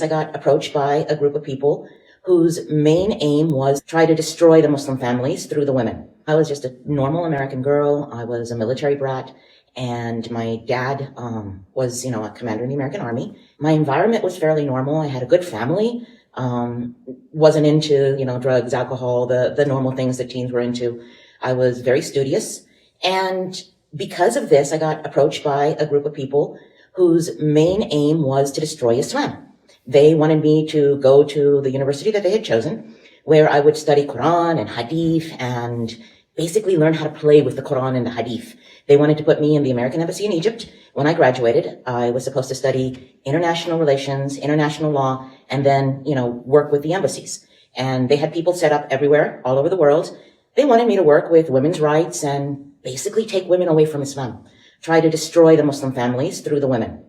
I got approached by a group of people whose main aim was try to destroy the Muslim families through the women. I was just a normal American girl. I was a military brat, and my dad was, a commander in the American Army. My environment was fairly normal. I had a good family. Wasn't into, drugs, alcohol, the normal things that teens were into. I was very studious. And because of this, I got approached by a group of people whose main aim was to destroy Islam. They wanted me to go to the university that they had chosen, where I would study Quran and Hadith and basically learn how to play with the Quran and the Hadith. They wanted to put me in the American Embassy in Egypt. When I graduated, I was supposed to study international relations, international law, and then, work with the embassies. And they had people set up everywhere, all over the world. They wanted me to work with women's rights and basically take women away from Islam, try to destroy the Muslim families through the women.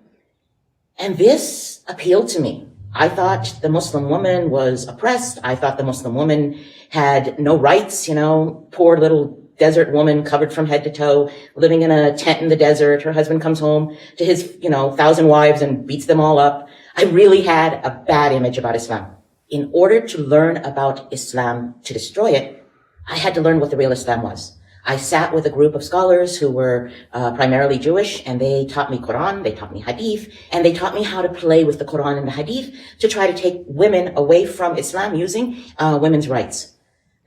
And this appealed to me. I thought the Muslim woman was oppressed. I thought the Muslim woman had no rights, poor little desert woman covered from head to toe, living in a tent in the desert. Her husband comes home to his, 1,000 wives and beats them all up. I really had a bad image about Islam. In order to learn about Islam, to destroy it, I had to learn what the real Islam was. I sat with a group of scholars who were primarily Jewish, and they taught me Quran, they taught me Hadith, and they taught me how to play with the Quran and the Hadith to try to take women away from Islam using women's rights.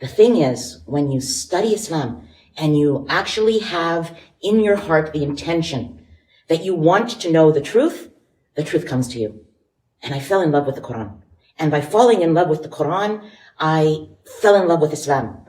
The thing is, when you study Islam and you actually have in your heart the intention that you want to know the truth comes to you. And I fell in love with the Quran. And by falling in love with the Quran, I fell in love with Islam.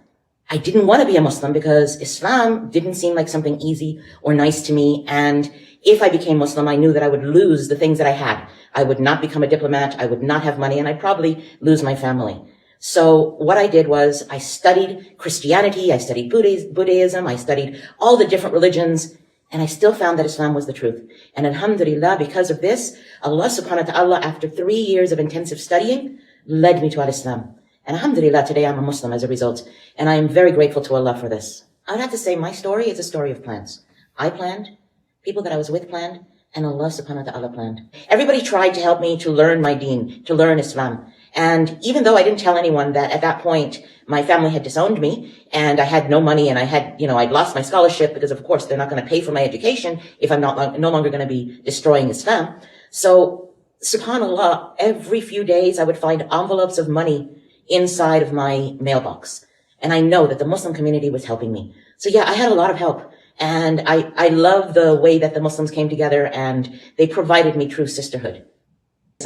I didn't want to be a Muslim because Islam didn't seem like something easy or nice to me. And if I became Muslim, I knew that I would lose the things that I had. I would not become a diplomat. I would not have money, and I'd probably lose my family. So what I did was I studied Christianity. I studied Buddhism. I studied all the different religions, and I still found that Islam was the truth. And alhamdulillah, because of this, Allah subhanahu wa ta'ala, after 3 years of intensive studying, led me to Al-Islam. And alhamdulillah, today I'm a Muslim as a result. And I am very grateful to Allah for this. I'd have to say my story is a story of plans. I planned, people that I was with planned, and Allah subhanahu wa ta'ala planned. Everybody tried to help me to learn my deen, to learn Islam. And even though I didn't tell anyone that at that point my family had disowned me and I had no money and I had, I'd lost my scholarship because of course they're not going to pay for my education if I'm no longer going to be destroying Islam. So subhanallah, every few days I would find envelopes of money inside of my mailbox. And I know that the Muslim community was helping me. So yeah, I had a lot of help. And I love the way that the Muslims came together and they provided me true sisterhood.